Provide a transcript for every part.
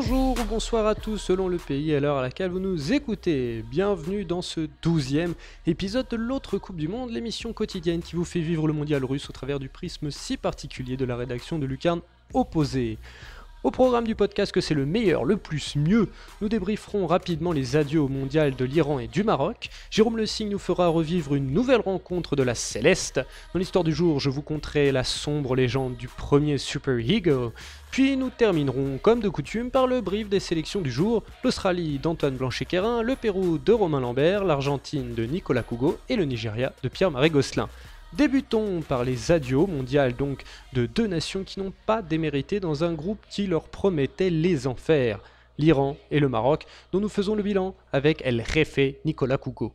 Bonjour ou bonsoir à tous selon le pays et l'heure à laquelle vous nous écoutez. Bienvenue dans ce 12e épisode de l'autre Coupe du Monde, l'émission quotidienne qui vous fait vivre le mondial russe au travers du prisme si particulier de la rédaction de Lucarne Opposée. Au programme du podcast que c'est le meilleur, le plus, mieux, nous débrieferons rapidement les adieux au mondial de l'Iran et du Maroc. Jérôme Le Signe nous fera revivre une nouvelle rencontre de la Céleste. Dans l'histoire du jour, je vous conterai la sombre légende du premier Super Eagle. Puis nous terminerons, comme de coutume, par le brief des sélections du jour. L'Australie d'Antoine Blanchet-Quérin, le Pérou de Romain Lambert, l'Argentine de Nicolas Cougo et le Nigeria de Pierre-Marie Gosselin. Débutons par les adieux mondiales donc de deux nations qui n'ont pas démérité dans un groupe qui leur promettait les enfers, l'Iran et le Maroc, dont nous faisons le bilan avec El Jefe Nicolas Cougo.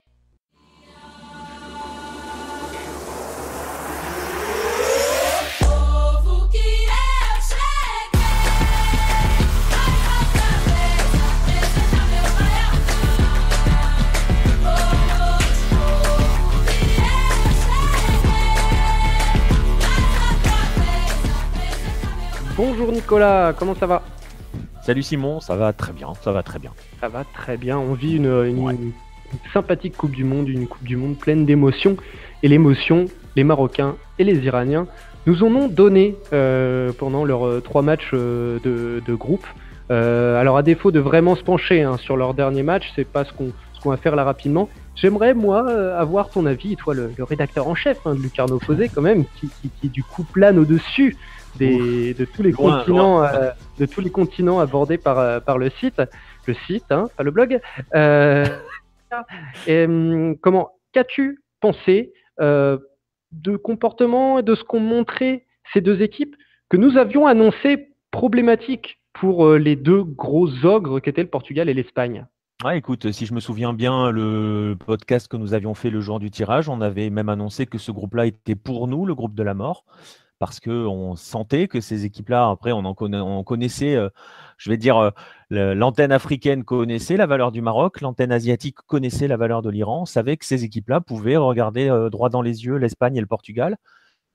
Bonjour Nicolas, comment ça va ? Salut Simon, ça va très bien, ça va très bien. Ça va très bien, on vit une sympathique Coupe du Monde, une Coupe du Monde pleine d'émotions. Et l'émotion, les Marocains et les Iraniens nous en ont donné pendant leurs 3 matchs de groupe. Alors à défaut de vraiment se pencher sur leur dernier match, c'est pas ce qu'on va faire là rapidement. J'aimerais moi avoir ton avis, toi le rédacteur en chef de Lucarne Opposée quand même, qui du coup plane au-dessus de tous les continents, de tous les continents abordés par le site, pas le blog. Qu'as-tu pensé de comportement et de ce qu'ont montré ces deux équipes que nous avions annoncé problématiques pour les deux gros ogres qu'étaient le Portugal et l'Espagne? Ouais, écoute, si je me souviens bien, le podcast que nous avions fait le jour du tirage, on avait même annoncé que ce groupe-là était pour nous, le groupe de la mort. Parce qu'on sentait que ces équipes-là, après, on connaissait, je vais dire, l'antenne africaine connaissait la valeur du Maroc, l'antenne asiatique connaissait la valeur de l'Iran. On savait que ces équipes-là pouvaient regarder droit dans les yeux l'Espagne et le Portugal.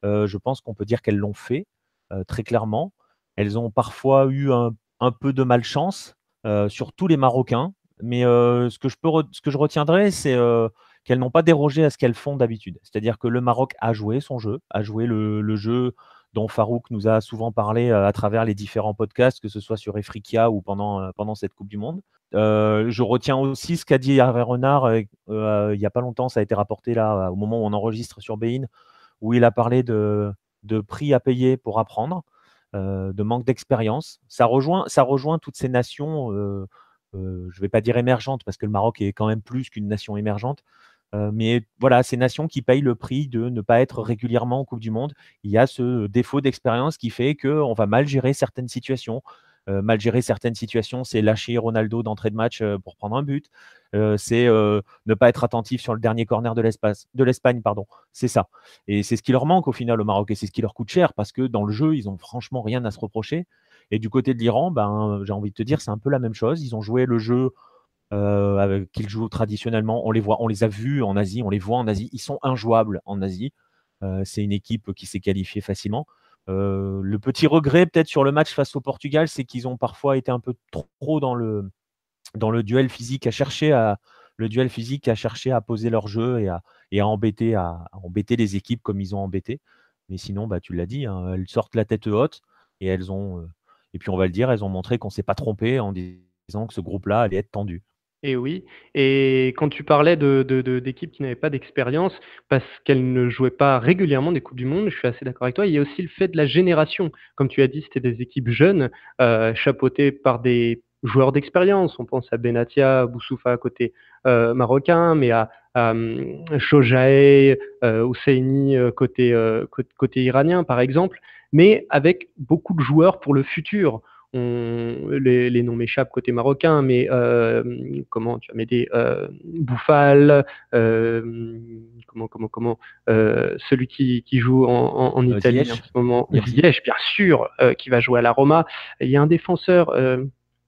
Je pense qu'on peut dire qu'elles l'ont fait, très clairement. Elles ont parfois eu un peu de malchance, surtout les Marocains. Mais ce que je retiendrai, c'est qu'elles n'ont pas dérogé à ce qu'elles font d'habitude. C'est-à-dire que le Maroc a joué son jeu, a joué le jeu dont Farouk nous a souvent parlé à travers les différents podcasts, que ce soit sur Efrikia ou pendant cette Coupe du Monde. Je retiens aussi ce qu'a dit Hervé Renard il n'y a pas longtemps, ça a été rapporté là au moment où on enregistre sur Bein, où il a parlé de prix à payer pour apprendre, de manque d'expérience. Ça rejoint toutes ces nations, je ne vais pas dire émergentes, parce que le Maroc est quand même plus qu'une nation émergente, mais voilà, ces nations qui payent le prix de ne pas être régulièrement en Coupe du Monde. Il y a ce défaut d'expérience qui fait qu'on va mal gérer certaines situations. Mal gérer certaines situations, c'est lâcher Ronaldo d'entrée de match pour prendre un but. C'est ne pas être attentif sur le dernier corner de l'Espagne. C'est ça. Et c'est ce qui leur manque au final au Maroc, et c'est ce qui leur coûte cher, parce que dans le jeu, ils n'ont franchement rien à se reprocher. Et du côté de l'Iran, j'ai envie de te dire, c'est un peu la même chose. Ils ont joué le jeu qu'ils jouent traditionnellement. On les a vus en Asie, on les voit en Asie. Ils sont injouables en Asie. C'est une équipe qui s'est qualifiée facilement. Le petit regret peut-être sur le match face au Portugal, c'est qu'ils ont parfois été un peu trop dans le duel physique, à chercher à poser leur jeu et à embêter les équipes comme ils ont embêté. Mais sinon, tu l'as dit, elles sortent la tête haute, et et puis on va le dire, elles ont montré qu'on ne s'est pas trompé en disant que ce groupe-là allait être tendu. Et oui, et quand tu parlais d'équipes qui n'avaient pas d'expérience parce qu'elles ne jouaient pas régulièrement des Coupes du Monde, je suis assez d'accord avec toi. Il y a aussi le fait de la génération. Comme tu as dit, c'était des équipes jeunes, chapeautées par des joueurs d'expérience. On pense à Benatia, Boussoufa côté marocain, mais à Shojaei, Hosseini côté iranien, par exemple, mais avec beaucoup de joueurs pour le futur. Les noms m'échappent côté marocain, mais comment tu vas m'aider, Bouffal, celui qui joue en Italie Ziyech. en ce moment, Ziyech, bien sûr, qui va jouer à la Roma. Il y a un défenseur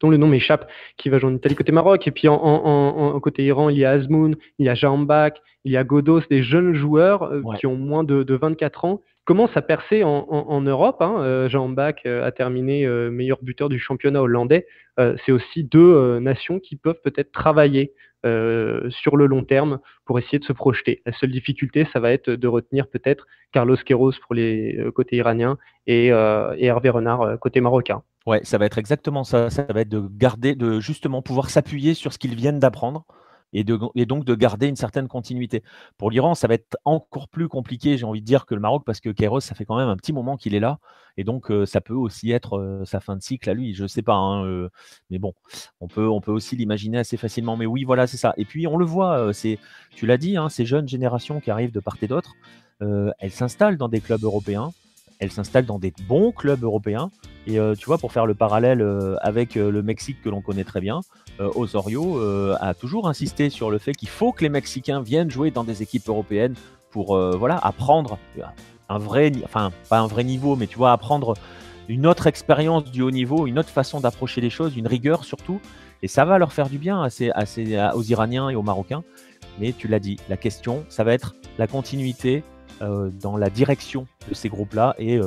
dont le nom m'échappe, qui va jouer en Italie côté Maroc, et puis en côté Iran, il y a Azmoun, il y a Jambak, il y a Godos, des jeunes joueurs qui ont moins de 24 ans commence à percer en Europe, hein. Jean Bach a terminé meilleur buteur du championnat hollandais. C'est aussi deux nations qui peuvent peut-être travailler sur le long terme pour essayer de se projeter. La seule difficulté, ça va être de retenir peut-être Carlos Queiroz pour les côté iranien et Hervé Renard côté marocain. Ouais, ça va être exactement ça. Ça va être de justement pouvoir s'appuyer sur ce qu'ils viennent d'apprendre et donc de garder une certaine continuité. Pour l'Iran, ça va être encore plus compliqué, j'ai envie de dire, que le Maroc parce que Queiroz, ça fait quand même un petit moment qu'il est là et donc ça peut aussi être, sa fin de cycle à lui. Je sais pas, hein, mais bon, on peut aussi l'imaginer assez facilement. Mais oui, voilà, c'est ça. Et puis on le voit, tu l'as dit, hein, ces jeunes générations qui arrivent de part et d'autre, elles s'installent dans des clubs européens, elles s'installent dans des bons clubs européens et tu vois, pour faire le parallèle avec le Mexique que l'on connaît très bien, Osorio a toujours insisté sur le fait qu'il faut que les Mexicains viennent jouer dans des équipes européennes pour voilà, apprendre un vrai, enfin pas un vrai niveau, mais tu vois, apprendre une autre expérience du haut niveau, une autre façon d'approcher les choses, une rigueur surtout. Et ça va leur faire du bien aux Iraniens et aux Marocains. Mais tu l'as dit, la question, ça va être la continuité dans la direction de ces groupes-là. Et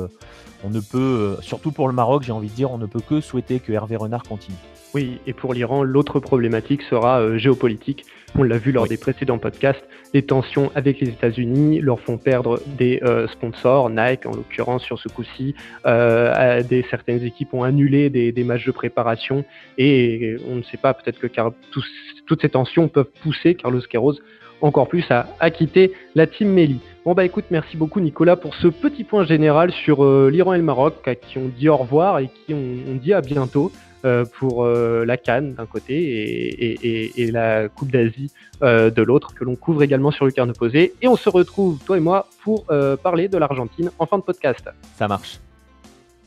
on ne peut, surtout pour le Maroc, j'ai envie de dire, on ne peut que souhaiter que Hervé Renard continue. Oui, et pour l'Iran, l'autre problématique sera géopolitique. On l'a vu lors des précédents podcasts, les tensions avec les États-Unis leur font perdre des sponsors, Nike en l'occurrence sur ce coup-ci. Certaines équipes ont annulé des matchs de préparation et on ne sait pas, peut-être que toutes ces tensions peuvent pousser Carlos Queiroz encore plus à quitter la Team Melli. Bon bah écoute, merci beaucoup Nicolas pour ce petit point général sur l'Iran et le Maroc qui ont dit au revoir et qui ont dit à bientôt. Pour la CAN d'un côté et la Coupe d'Asie de l'autre, que l'on couvre également sur Lucarne Opposée. Et on se retrouve, toi et moi, pour parler de l'Argentine en fin de podcast. Ça marche.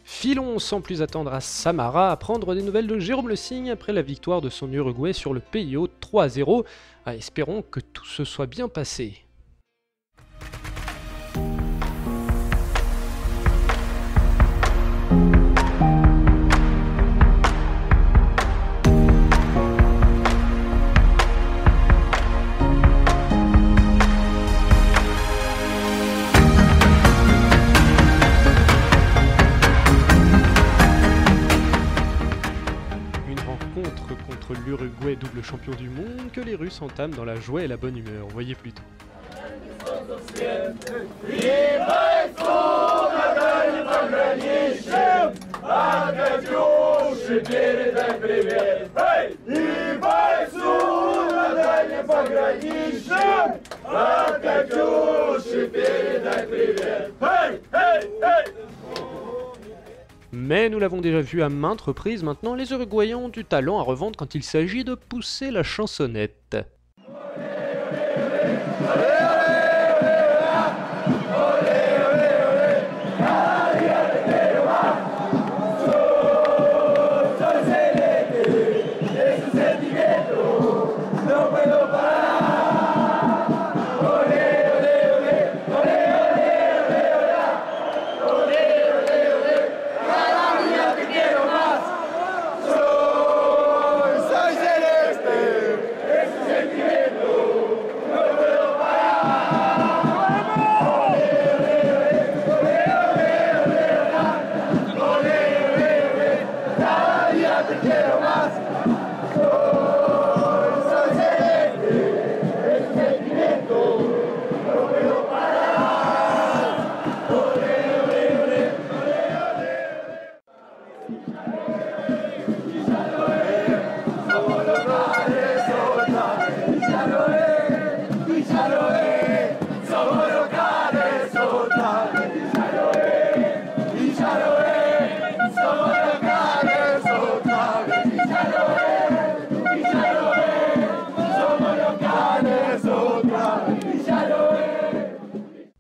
Filons sans plus attendre à Samara à prendre des nouvelles de Jérôme Le Signe après la victoire de son Uruguay sur le PIO 3-0. Espérons que tout se soit bien passé. Contre l'Uruguay, double champion du monde, que les Russes entament dans la joie et la bonne humeur. Voyez plutôt. Mais nous l'avons déjà vu à maintes reprises maintenant, les Uruguayens ont du talent à revendre quand il s'agit de pousser la chansonnette.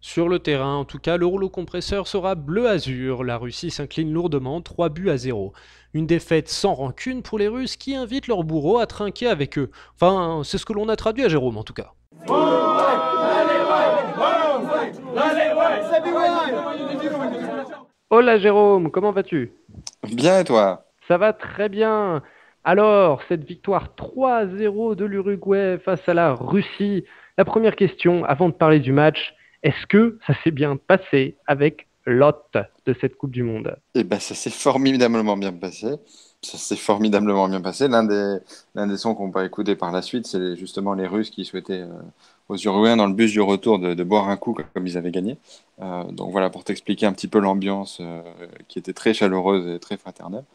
Sur le terrain, en tout cas, le rouleau compresseur sera bleu-azur. La Russie s'incline lourdement, 3-0. Une défaite sans rancune pour les Russes qui invitent leurs bourreaux à trinquer avec eux. Enfin, c'est ce que l'on a traduit à Jérôme en tout cas. Hola Jérôme, comment vas-tu? Bien et toi? Ça va très bien. Alors, cette victoire 3-0 de l'Uruguay face à la Russie. La première question, avant de parler du match, Est-ce que ça s'est bien passé avec l'hôte de cette Coupe du Monde? Et ben, ça s'est formidablement bien passé. Ça s'est formidablement bien passé. L'un des sons qu'on peut écouter par la suite, c'est justement les Russes qui souhaitaient aux Uruguayens dans le bus du retour de boire un coup comme ils avaient gagné. Donc voilà, pour t'expliquer un petit peu l'ambiance qui était très chaleureuse et très fraternelle.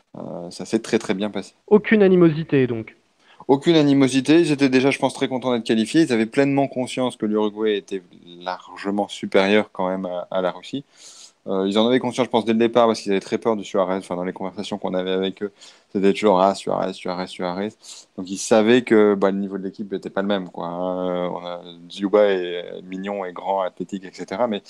Ça s'est très très bien passé. Aucune animosité donc. Aucune animosité. Ils étaient déjà, je pense, très contents d'être qualifiés. Ils avaient pleinement conscience que l'Uruguay était largement supérieur quand même à la Russie. Ils en avaient conscience, je pense, dès le départ, parce qu'ils avaient très peur de Suarez. Enfin, dans les conversations qu'on avait avec eux, c'était toujours Suarez, Suarez, Suarez. Donc, ils savaient que le niveau de l'équipe n'était pas le même, quoi. Djouba est mignon et grand, athlétique, etc. Mais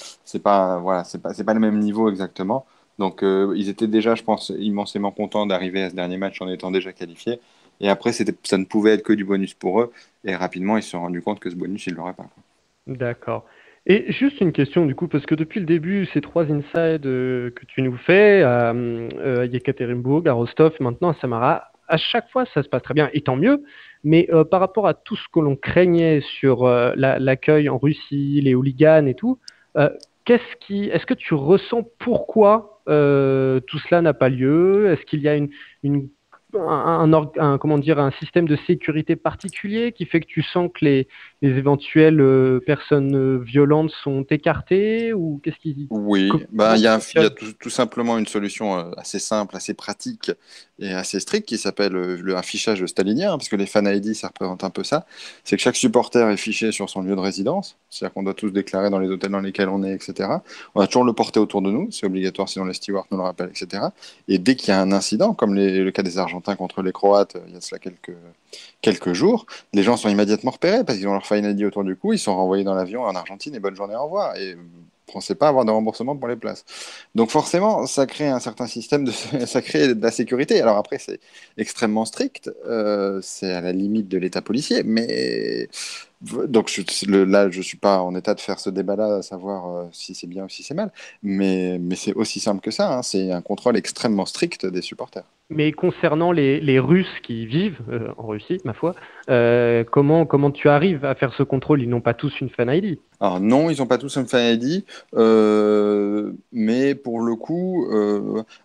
voilà, c'est pas le même niveau exactement. Donc, ils étaient déjà, je pense, immensément contents d'arriver à ce dernier match en étant déjà qualifiés. Et après, ça ne pouvait être que du bonus pour eux. Et rapidement, ils se sont rendus compte que ce bonus, ils ne l'auraient pas, quoi. D'accord. Et juste une question du coup, parce que depuis le début, ces 3 insides que tu nous fais, à Yekaterinbourg, à Rostov, et maintenant à Samara, à chaque fois ça se passe très bien, et tant mieux, mais par rapport à tout ce que l'on craignait sur l'accueil en Russie, les hooligans et tout, euh, est-ce que tu ressens pourquoi tout cela n'a pas lieu? Est-ce qu'il y a une comment dire, un système de sécurité particulier qui fait que tu sens que les éventuelles personnes violentes sont écartées ou qu'est-ce qui Oui, comment il y ça a, il y a fonctionne? tout simplement une solution assez simple, assez pratique et assez stricte qui s'appelle le affichage stalinien, hein, parce que les fan ID, ça représente un peu ça. C'est que chaque supporter est fiché sur son lieu de résidence, c'est-à-dire qu'on doit tous déclarer dans les hôtels dans lesquels on est, etc. On a toujours le porter autour de nous, c'est obligatoire sinon les stewards nous le rappellent, etc. Et dès qu'il y a un incident, comme le cas des Argentins contre les Croates, il y a cela quelques jours, les gens sont immédiatement repérés parce qu'ils ont leur fan ID autour du cou, ils sont renvoyés dans l'avion en Argentine et bonne journée, au revoir. Et on ne sait pas avoir de remboursement pour les places. Donc forcément, ça crée un certain système ça crée de la sécurité. Alors après, c'est extrêmement strict, c'est à la limite de l'état policier, mais donc là, je suis pas en état de faire ce débat-là, à savoir si c'est bien ou si c'est mal, mais c'est aussi simple que ça, hein. C'est un contrôle extrêmement strict des supporters. Mais concernant les Russes qui vivent en Russie, ma foi, comment tu arrives à faire ce contrôle? Ils n'ont pas tous une fan ID. Alors non, ils n'ont pas tous un fan ID, mais pour le coup,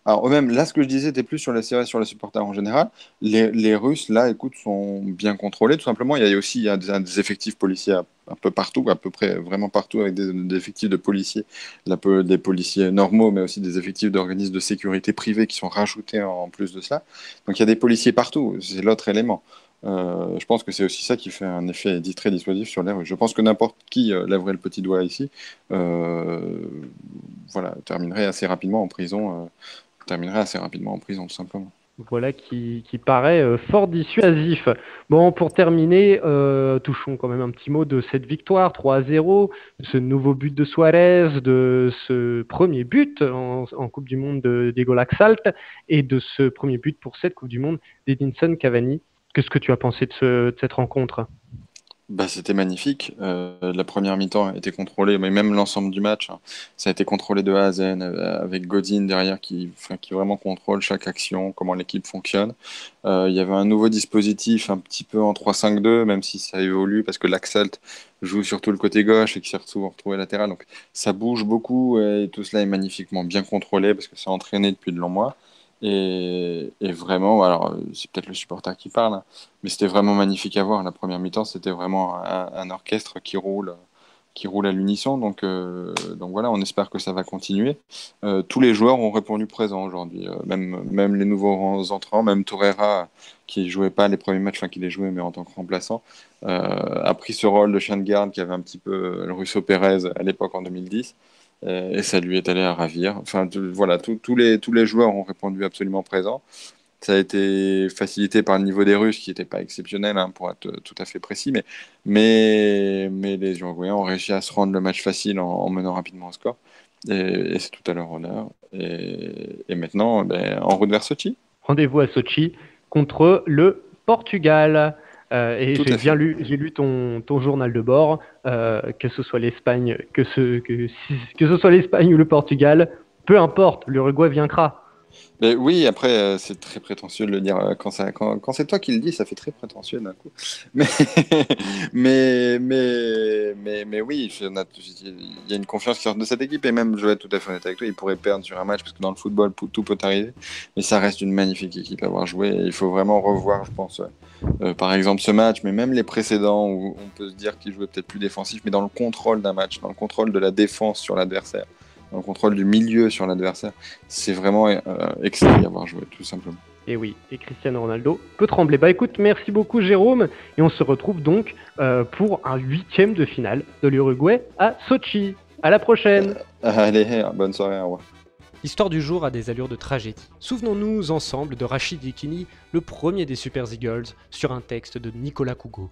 alors eux-mêmes, là ce que je disais était plus sur sur les supporters en général. Les Russes, là, écoute, sont bien contrôlés, tout simplement. Il y a des effectifs policiers un peu partout, à peu près vraiment partout, avec des effectifs de policiers, des policiers normaux, mais aussi des effectifs d'organismes de sécurité privés qui sont rajoutés en plus de cela. Donc il y a des policiers partout, c'est l'autre élément. Je pense que c'est aussi ça qui fait un effet très dissuasif sur les Russes. Je pense que n'importe qui lèverait le petit doigt ici, voilà, terminerait assez rapidement en prison, tout simplement. Voilà qui paraît fort dissuasif. Bon, pour terminer, touchons quand même un petit mot de cette victoire 3-0, de ce nouveau but de Suarez, de ce premier but en Coupe du Monde d'Ego Laxalt et de ce premier but pour cette Coupe du Monde d'Edinson Cavani. Qu'est-ce que tu as pensé de cette rencontre? Bah, c'était magnifique. La première mi-temps a été contrôlée, mais même l'ensemble du match, hein, ça a été contrôlé de A à Z, avec Godin derrière qui vraiment contrôle chaque action, comment l'équipe fonctionne. Il y avait un nouveau dispositif un petit peu en 3-5-2, même si ça évolue, parce que l'Axalt joue surtout le côté gauche et qui s'est retrouvé latéral. Donc ça bouge beaucoup et tout cela est magnifiquement bien contrôlé parce que c'est entraîné depuis de longs mois. Et vraiment, alors c'est peut-être le supporter qui parle, hein, mais c'était vraiment magnifique à voir. La première mi-temps, c'était vraiment un orchestre qui roule à l'unisson. Donc voilà, on espère que ça va continuer. Tous les joueurs ont répondu présent aujourd'hui, même les nouveaux entrants, même Torreira, qui jouait pas les premiers matchs, enfin qui les jouait, mais en tant que remplaçant, a pris ce rôle de chien de garde qui avait un petit peu le Russo Pérez à l'époque en 2010. Et ça lui est allé à ravir. Enfin, voilà, tous les joueurs ont répondu absolument présent. Ça a été facilité par le niveau des Russes, qui n'était pas exceptionnel, hein, pour être tout à fait précis, mais les Uruguayens ont réussi à se rendre le match facile en menant rapidement au score. Et c'est tout à leur honneur. Et maintenant, en route vers Sochi. Rendez-vous à Sochi contre le Portugal. Et Tout à fait. j'ai lu ton journal de bord, que ce soit l'Espagne, que ce soit l'Espagne ou le Portugal, peu importe, l'Uruguay vaincra. Mais oui, après, c'est très prétentieux de le dire. Quand c'est toi qui le dis, ça fait très prétentieux d'un coup. Mais, mais oui, il y a une confiance qui sort de cette équipe. Et même, je vais être tout à fait honnête avec toi, ils pourraient perdre sur un match, parce que dans le football, tout peut arriver. Mais ça reste une magnifique équipe à avoir joué. Et il faut vraiment revoir, je pense, par exemple, ce match, mais même les précédents, où on peut se dire qu'ils jouaient peut-être plus défensif, mais dans le contrôle d'un match, dans le contrôle de la défense sur l'adversaire, dans le contrôle du milieu sur l'adversaire, c'est vraiment excellent d'y avoir joué, tout simplement. Et oui, et Cristiano Ronaldo peut trembler. Bah écoute, merci beaucoup Jérôme, et on se retrouve donc pour un 8e de finale de l'Uruguay à Sochi. À la prochaine. Allez, bonne soirée, au revoir. L'histoire du jour a des allures de tragédie. Souvenons-nous ensemble de Rachid Yekini, le premier des Super Eagles, sur un texte de Nicolas Cougo.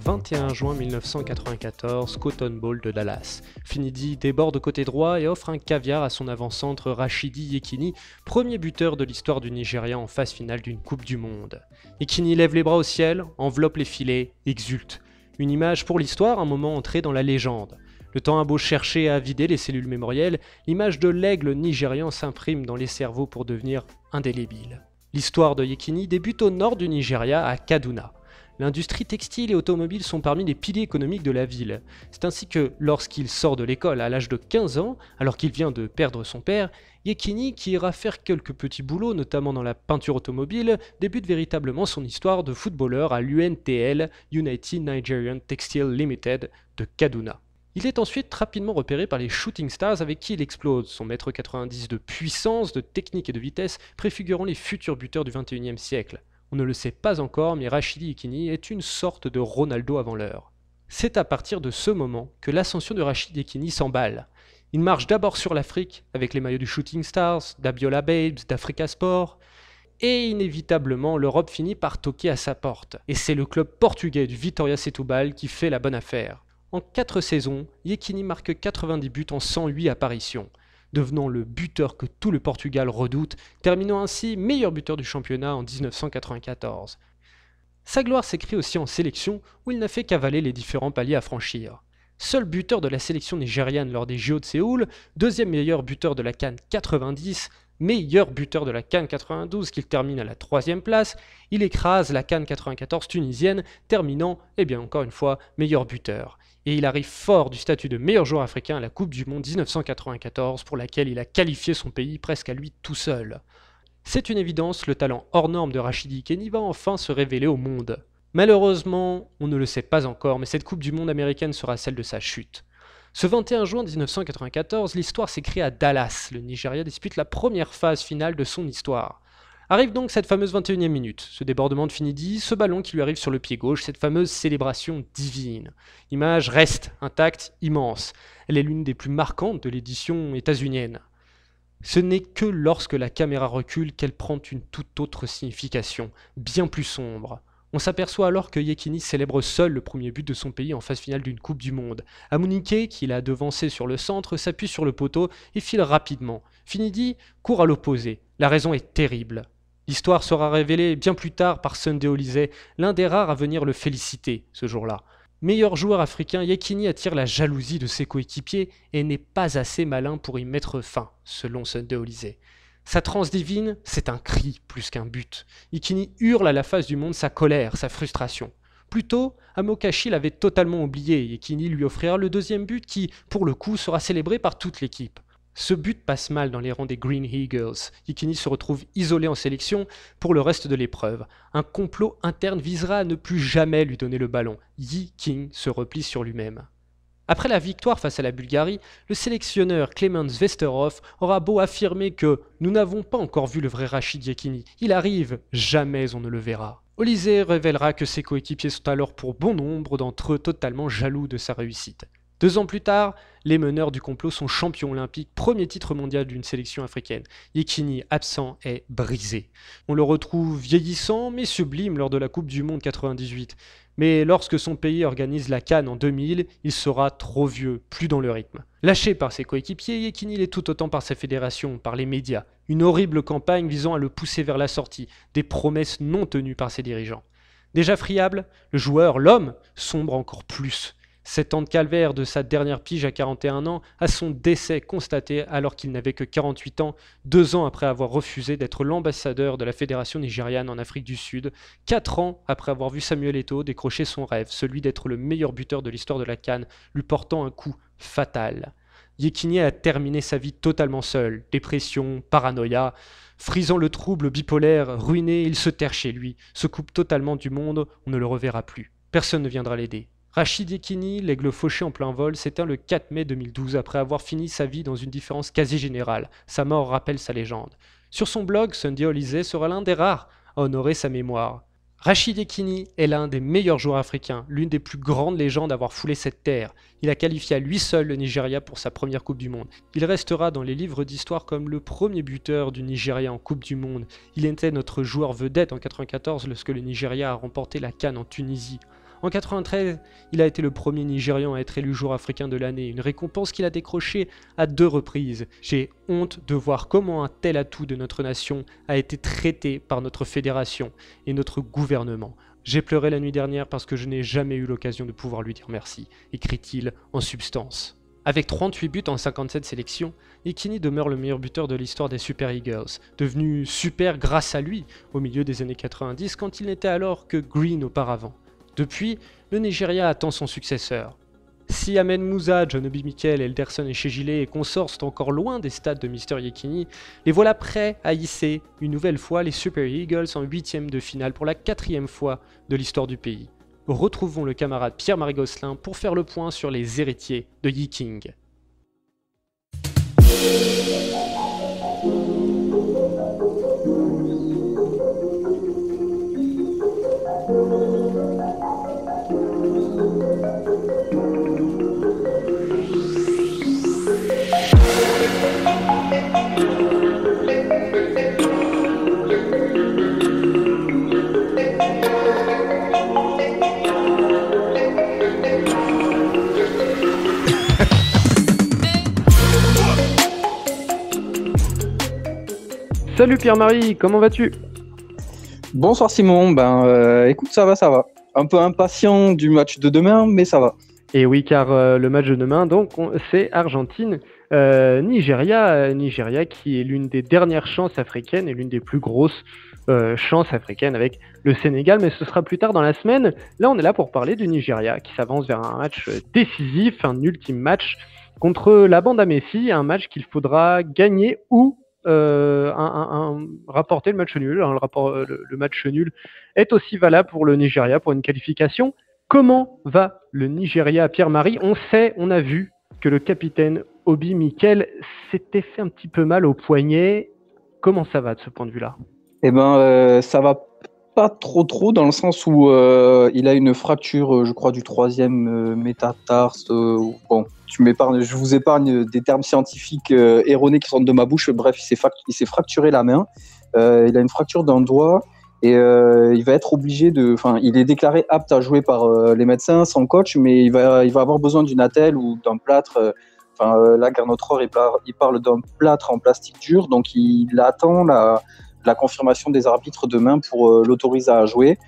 « 21 juin 1994, Cotton Bowl de Dallas. Finidi déborde côté droit et offre un caviar à son avant-centre Rachidi Yekini, premier buteur de l'histoire du Nigeria en phase finale d'une Coupe du Monde. Yekini lève les bras au ciel, enveloppe les filets, exulte. Une image pour l'histoire, un moment entré dans la légende. Le temps a beau chercher à vider les cellules mémorielles, l'image de l'aigle nigérian s'imprime dans les cerveaux pour devenir indélébile. L'histoire de Yekini débute au nord du Nigeria, à Kaduna. L'industrie textile et automobile sont parmi les piliers économiques de la ville. C'est ainsi que, lorsqu'il sort de l'école à l'âge de 15 ans, alors qu'il vient de perdre son père, Yekini, qui ira faire quelques petits boulots, notamment dans la peinture automobile, débute véritablement son histoire de footballeur à l'UNTL, United Nigerian Textile Limited, de Kaduna. Il est ensuite rapidement repéré par les Shooting Stars avec qui il explose, son mètre 90 de puissance, de technique et de vitesse préfigurant les futurs buteurs du XXIe siècle. On ne le sait pas encore, mais Rachidi Yekini est une sorte de Ronaldo avant l'heure. C'est à partir de ce moment que l'ascension de Rachidi Yekini s'emballe. Il marche d'abord sur l'Afrique, avec les maillots du Shooting Stars, d'Abiola Babes, d'Africa Sport, et inévitablement l'Europe finit par toquer à sa porte. Et c'est le club portugais du Vitória Setúbal qui fait la bonne affaire. En 4 saisons, Yekini marque 90 buts en 108 apparitions, devenant le buteur que tout le Portugal redoute, terminant ainsi meilleur buteur du championnat en 1994. Sa gloire s'écrit aussi en sélection, où il n'a fait qu'avaler les différents paliers à franchir. Seul buteur de la sélection nigériane lors des JO de Séoul, deuxième meilleur buteur de la CAN 90, meilleur buteur de la CAN 92 qu'il termine à la 3e place, il écrase la CAN 94 tunisienne, terminant, encore une fois, meilleur buteur. Et il arrive fort du statut de meilleur joueur africain à la Coupe du Monde 1994, pour laquelle il a qualifié son pays presque à lui tout seul. C'est une évidence, le talent hors norme de Rachidi Yekini va enfin se révéler au monde. Malheureusement, on ne le sait pas encore, mais cette Coupe du Monde américaine sera celle de sa chute. Ce 21 juin 1994, l'histoire s'écrit à Dallas. Le Nigeria dispute la première phase finale de son histoire. Arrive donc cette fameuse 21e minute, ce débordement de Finidi, ce ballon qui lui arrive sur le pied gauche, cette fameuse célébration divine. L'image reste intacte, immense. Elle est l'une des plus marquantes de l'édition états-unienne. Ce n'est que lorsque la caméra recule qu'elle prend une toute autre signification, bien plus sombre. On s'aperçoit alors que Yekini célèbre seul le premier but de son pays en phase finale d'une Coupe du Monde. Amunike, qui l'a devancé sur le centre, s'appuie sur le poteau et file rapidement. Finidi court à l'opposé. La raison est terrible. L'histoire sera révélée bien plus tard par Sunday Oliseh, l'un des rares à venir le féliciter ce jour-là. Meilleur joueur africain, Yekini attire la jalousie de ses coéquipiers et n'est pas assez malin pour y mettre fin, selon Sunday Oliseh. Sa transe divine, c'est un cri plus qu'un but. Yekini hurle à la face du monde sa colère, sa frustration. Plus tôt, Amokachi l'avait totalement oublié et Yekini lui offrira le deuxième but qui, pour le coup, sera célébré par toute l'équipe. Ce but passe mal dans les rangs des Green Eagles. Yekini se retrouve isolé en sélection pour le reste de l'épreuve. Un complot interne visera à ne plus jamais lui donner le ballon. Yi King se replie sur lui-même. Après la victoire face à la Bulgarie, le sélectionneur Klemens Vesterhoff aura beau affirmer que « nous n'avons pas encore vu le vrai Rachid Yekini, il arrive, jamais on ne le verra ». Oliseh révélera que ses coéquipiers sont alors pour bon nombre d'entre eux totalement jaloux de sa réussite. 2 ans plus tard, les meneurs du complot sont champions olympiques, premier titre mondial d'une sélection africaine. Yekini, absent, est brisé. On le retrouve vieillissant mais sublime lors de la Coupe du Monde 98. Mais lorsque son pays organise la CAN en 2000, il sera trop vieux, plus dans le rythme. Lâché par ses coéquipiers, Yekini l'est tout autant par sa fédération, par les médias. Une horrible campagne visant à le pousser vers la sortie, des promesses non tenues par ses dirigeants. Déjà friable, le joueur, l'homme, sombre encore plus. 7 ans de calvaire de sa dernière pige à 41 ans à son décès constaté alors qu'il n'avait que 48 ans, 2 ans après avoir refusé d'être l'ambassadeur de la fédération nigériane en Afrique du Sud, 4 ans après avoir vu Samuel Eto'o décrocher son rêve, celui d'être le meilleur buteur de l'histoire de la CAN, lui portant un coup fatal. Yekini a terminé sa vie totalement seul, dépression, paranoïa. Frisant le trouble bipolaire, ruiné, il se terre chez lui, se coupe totalement du monde, on ne le reverra plus. Personne ne viendra l'aider. Rachid Yekini, l'aigle fauché en plein vol, s'éteint le 4 mai 2012 après avoir fini sa vie dans une différence quasi générale. Sa mort rappelle sa légende. Sur son blog, Sunday Oliseh sera l'un des rares à honorer sa mémoire. Rachid Yekini est l'un des meilleurs joueurs africains, l'une des plus grandes légendes à avoir foulé cette terre. Il a qualifié à lui seul le Nigeria pour sa première Coupe du Monde. Il restera dans les livres d'histoire comme le premier buteur du Nigeria en Coupe du Monde. Il était notre joueur vedette en 1994 lorsque le Nigeria a remporté la CAN en Tunisie. En 1993, il a été le premier Nigérian à être élu joueur africain de l'année, une récompense qu'il a décrochée à 2 reprises. J'ai honte de voir comment un tel atout de notre nation a été traité par notre fédération et notre gouvernement. J'ai pleuré la nuit dernière parce que je n'ai jamais eu l'occasion de pouvoir lui dire merci, écrit-il en substance. Avec 38 buts en 57 sélections, Yekini demeure le meilleur buteur de l'histoire des Super Eagles, devenu super grâce à lui au milieu des années 90 quand il n'était alors que green auparavant. Depuis, le Nigeria attend son successeur. Si Ahmed Moussa, John Obi Mikel, Elderson et Shejile et consorts sont encore loin des stades de Mr Yekini, les voilà prêts à hisser une nouvelle fois les Super Eagles en 8e de finale pour la 4e fois de l'histoire du pays. Retrouvons le camarade Pierre-Marie Gosselin pour faire le point sur les héritiers de Yiking. Salut Pierre-Marie, comment vas-tu ? Bonsoir Simon, écoute ça va. Un peu impatient du match de demain, mais ça va. Et oui, car le match de demain, donc, c'est Argentine-Nigeria. Nigeria qui est l'une des dernières chances africaines et l'une des plus grosses chances africaines avec le Sénégal, mais ce sera plus tard dans la semaine. Là, on est là pour parler du Nigeria qui s'avance vers un match décisif, un ultime match contre la bande à Messi, un match qu'il faudra gagner ou rapporter le match nul. Le match nul est aussi valable pour le Nigeria pour une qualification. Comment va le Nigeria, Pierre-Marie ? On a vu que le capitaine Obi Mikel s'était fait un petit peu mal au poignet. Comment ça va de ce point de vue-là ? Ça va pas trop dans le sens où il a une fracture, je crois, du 3e métatarse. Je vous épargne des termes scientifiques erronés qui sortent de ma bouche. Bref, il s'est fracturé la main. Il a une fracture d'un doigt et il va être obligé il est déclaré apte à jouer par les médecins, son coach, mais il va avoir besoin d'une attelle ou d'un plâtre. Là, Gernot Rohr, il parle d'un plâtre en plastique dur, donc il attend la confirmation des arbitres demain pour l'autoriser à jouer.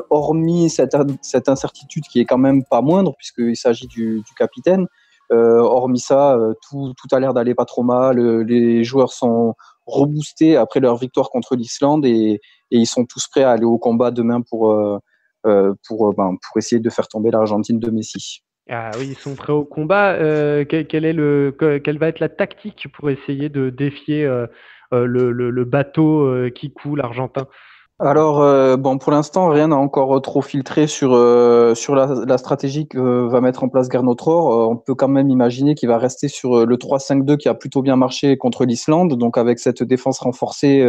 Hormis cette incertitude qui est quand même pas moindre puisqu'il s'agit du capitaine, hormis ça, tout a l'air d'aller pas trop mal. Les joueurs sont reboostés après leur victoire contre l'Islande et ils sont tous prêts à aller au combat demain pour essayer de faire tomber l'Argentine de Messi. Ah oui, ils sont prêts au combat. Quelle va être la tactique pour essayer de défier le bateau qui coule argentin ? Alors, pour l'instant, rien n'a encore trop filtré sur la stratégie que va mettre en place Gernot Rohr. On peut quand même imaginer qu'il va rester sur le 3-5-2 qui a plutôt bien marché contre l'Islande, donc avec cette défense renforcée,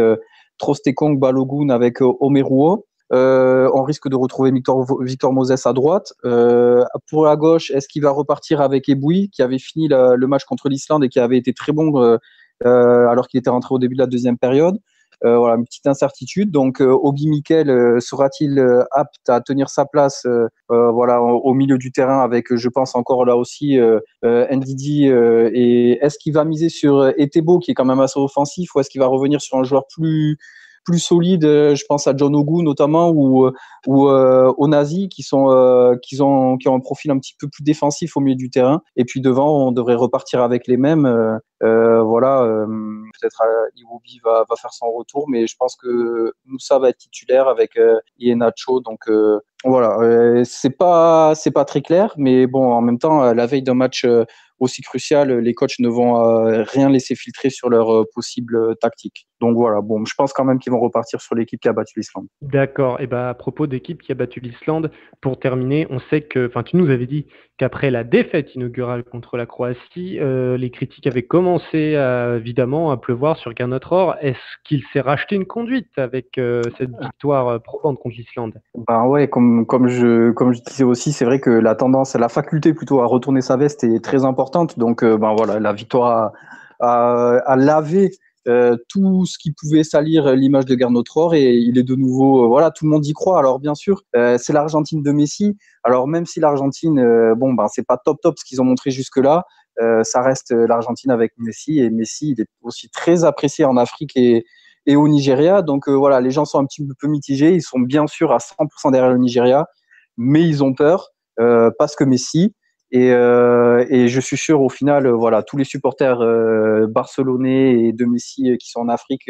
Trostekong, Balogun avec Omeruo. On risque de retrouver Victor Moses à droite. Pour la gauche, est-ce qu'il va repartir avec Ebouy, qui avait fini le match contre l'Islande et qui avait été très bon alors qu'il était rentré au début de la deuxième période? Voilà, une petite incertitude. Donc, Obi Mikel sera-t-il apte à tenir sa place voilà, au milieu du terrain avec, je pense, encore là aussi Ndidi et est-ce qu'il va miser sur Etebo, qui est quand même assez offensif, ou est-ce qu'il va revenir sur un joueur plus solide, je pense à John Ogu notamment, ou Onazi, qui ont un profil un petit peu plus défensif au milieu du terrain. Et puis devant, on devrait repartir avec les mêmes. Voilà, peut-être Iwobi va faire son retour, mais je pense que Moussa va être titulaire avec Iheanacho. Donc voilà, c'est pas très clair, mais bon, en même temps, la veille d'un match aussi crucial, les coachs ne vont rien laisser filtrer sur leur possible tactique. Donc voilà, bon, je pense quand même qu'ils vont repartir sur l'équipe qui a battu l'Islande. D'accord. Et à propos d'équipe qui a battu l'Islande, pour terminer, on sait que, tu nous avais dit qu'après la défaite inaugurale contre la Croatie, les critiques avaient commencé évidemment à pleuvoir sur Gernot Rohr. Est-ce qu'il s'est racheté une conduite avec cette victoire probante contre l'Islande? Ben ouais, comme je disais aussi, c'est vrai que la faculté plutôt à retourner sa veste est très importante. Donc ben voilà, la victoire a lavé tout ce qui pouvait salir l'image de Gernot Rohr, et il est de nouveau, voilà, tout le monde y croit. Alors bien sûr, c'est l'Argentine de Messi. Alors même si l'Argentine, bon ben c'est pas top ce qu'ils ont montré jusque-là, ça reste l'Argentine avec Messi, et Messi il est aussi très apprécié en Afrique et au Nigeria. Donc voilà, les gens sont un petit peu mitigés. Ils sont bien sûr à 100% derrière le Nigeria, mais ils ont peur parce que Messi. Et je suis sûr, au final, voilà, tous les supporters barcelonais et de Messi qui sont en Afrique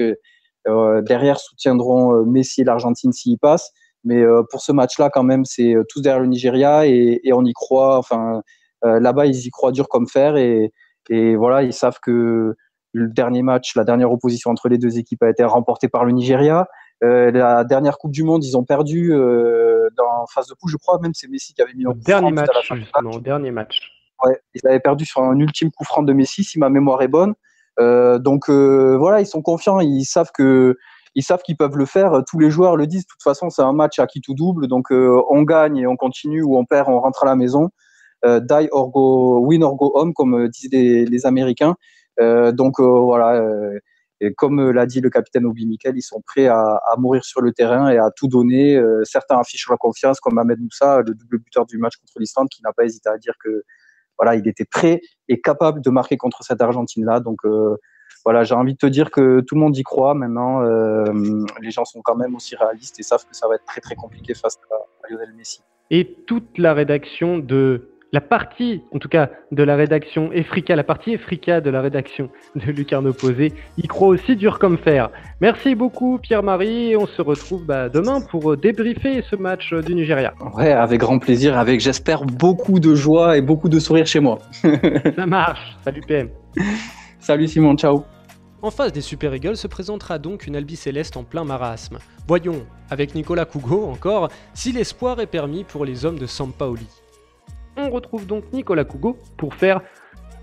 derrière soutiendront Messi et l'Argentine s'il passe. Mais pour ce match-là, quand même, c'est tous derrière le Nigeria, et on y croit. Enfin, là-bas, ils y croient dur comme fer, et voilà, ils savent que le dernier match, la dernière opposition entre les deux équipes a été remportée par le Nigeria. La dernière Coupe du Monde, ils ont perdu dans phase de poule, je crois. Même c'est Messi qui avait mis Au un coup dernier franc match, à la fin du justement, match. au dernier match. Ouais, ils avaient perdu sur un ultime coup franc de Messi, si ma mémoire est bonne. Donc voilà, ils sont confiants, ils savent qu'ils peuvent le faire. Tous les joueurs le disent. De toute façon, c'est un match à qui tout double. Donc on gagne et on continue, ou on perd, on rentre à la maison. Die or go, win or go home, comme disent les Américains. Donc voilà, et comme l'a dit le capitaine Obi Mikel, ils sont prêts à mourir sur le terrain et à tout donner. Certains affichent la confiance, comme Ahmed Moussa, le double buteur du match contre l'Islande, qui n'a pas hésité à dire que voilà, il était prêt et capable de marquer contre cette Argentine-là. Donc voilà, j'ai envie de te dire que tout le monde y croit maintenant. Les gens sont quand même aussi réalistes et savent que ça va être très très compliqué face à Lionel Messi. Et toute la rédaction de la partie, en tout cas de la rédaction Efrika, la partie Efrika de la rédaction de Lucarno Posé, y croit aussi dur comme fer. Merci beaucoup Pierre-Marie, et on se retrouve demain pour débriefer ce match du Nigeria. Ouais, avec grand plaisir, avec, j'espère, beaucoup de joie et beaucoup de sourire chez moi. Ça marche, salut PM. Salut Simon, ciao. En face des Super Eagles se présentera donc une Albi Céleste en plein marasme. Voyons, avec Nicolas Cougo encore, si l'espoir est permis pour les hommes de Sampaoli. On retrouve donc Nicolas Cougo pour faire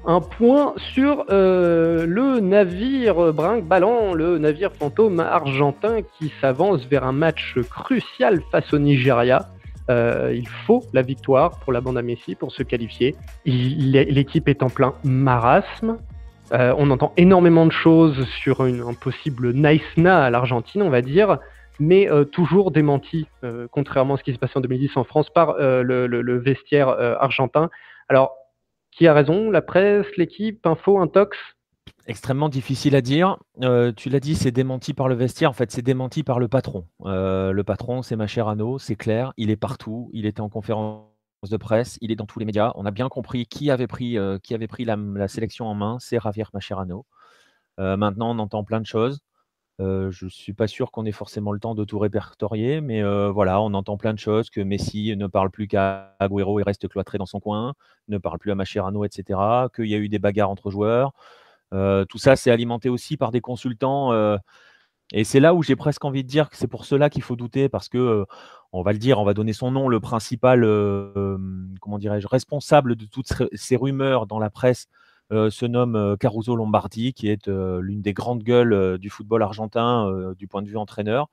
un point sur le navire brinque-ballant, le navire fantôme argentin qui s'avance vers un match crucial face au Nigeria. Il faut la victoire pour la bande à Messi pour se qualifier. L'équipe est en plein marasme. On entend énormément de choses sur un possible nice-na à l'Argentine, on va dire, mais toujours démenti, contrairement à ce qui s'est passé en 2010 en France, par le vestiaire argentin. Alors, qui a raison? La presse, l'équipe, Info, Intox? Extrêmement difficile à dire. Tu l'as dit, c'est démenti par le vestiaire. En fait, c'est démenti par le patron. Le patron, c'est Mascherano, c'est clair. Il est partout. Il était en conférence de presse. Il est dans tous les médias. On a bien compris qui avait pris la sélection en main. C'est Javier Mascherano. Maintenant, on entend plein de choses. Je ne suis pas sûr qu'on ait forcément le temps de tout répertorier, mais voilà, on entend plein de choses, que Messi ne parle plus qu'à Agüero et reste cloîtré dans son coin, ne parle plus à Mascherano, etc., qu'il y a eu des bagarres entre joueurs. Tout ça, c'est alimenté aussi par des consultants. Et c'est là où j'ai presque envie de dire que c'est pour cela qu'il faut douter, parce que, on va le dire, on va donner son nom, le principal responsable de toutes ces rumeurs dans la presse, se nomme Caruso Lombardi, qui est l'une des grandes gueules du football argentin du point de vue entraîneur.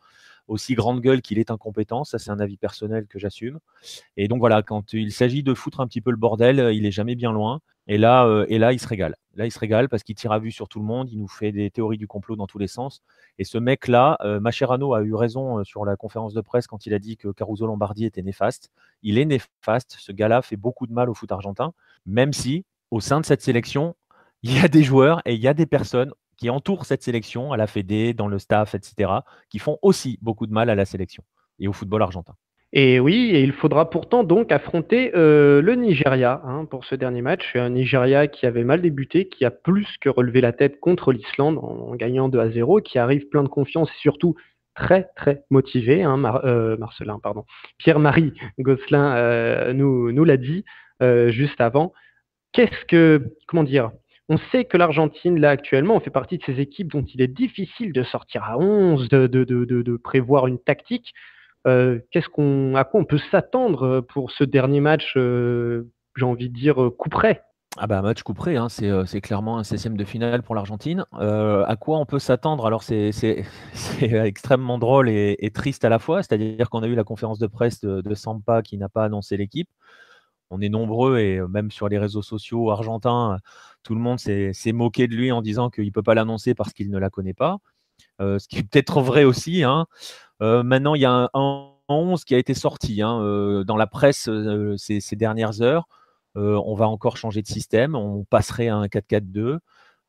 aussi grande gueule qu'il est incompétent. Ça, c'est un avis personnel que j'assume. Et donc voilà, quand il s'agit de foutre un petit peu le bordel, il est jamais bien loin. Et là, il se régale. Là, il se régale parce qu'il tire à vue sur tout le monde. Il nous fait des théories du complot dans tous les sens. Et ce mec-là, Mascherano a eu raison sur la conférence de presse quand il a dit que Caruso Lombardi était néfaste. Il est néfaste. Ce gars-là fait beaucoup de mal au foot argentin, même si au sein de cette sélection, il y a des joueurs et il y a des personnes qui entourent cette sélection, à la Fédé, dans le staff, etc., qui font aussi beaucoup de mal à la sélection et au football argentin. Et oui, et il faudra pourtant donc affronter le Nigeria pour ce dernier match. Un Nigeria qui avait mal débuté, qui a plus que relevé la tête contre l'Islande en gagnant 2-0, qui arrive plein de confiance et surtout très très motivé. Marcelin, pardon. Pierre-Marie Gosselin nous l'a dit juste avant. Comment dire? On sait que l'Argentine, là, actuellement, fait partie de ces équipes dont il est difficile de sortir à 11, de prévoir une tactique. À quoi on peut s'attendre pour ce dernier match, j'ai envie de dire, coup près? Ah bah, match coup près, c'est clairement un 16e de finale pour l'Argentine. À quoi on peut s'attendre? Alors c'est extrêmement drôle et triste à la fois. C'est-à-dire qu'on a eu la conférence de presse de Sampa qui n'a pas annoncé l'équipe. On est nombreux et même sur les réseaux sociaux argentins, tout le monde s'est moqué de lui en disant qu'il ne peut pas l'annoncer parce qu'il ne la connaît pas. Ce qui est peut-être vrai aussi. Maintenant, il y a un 11 qui a été sorti dans la presse ces dernières heures. On va encore changer de système. On passerait à un 4-4-2.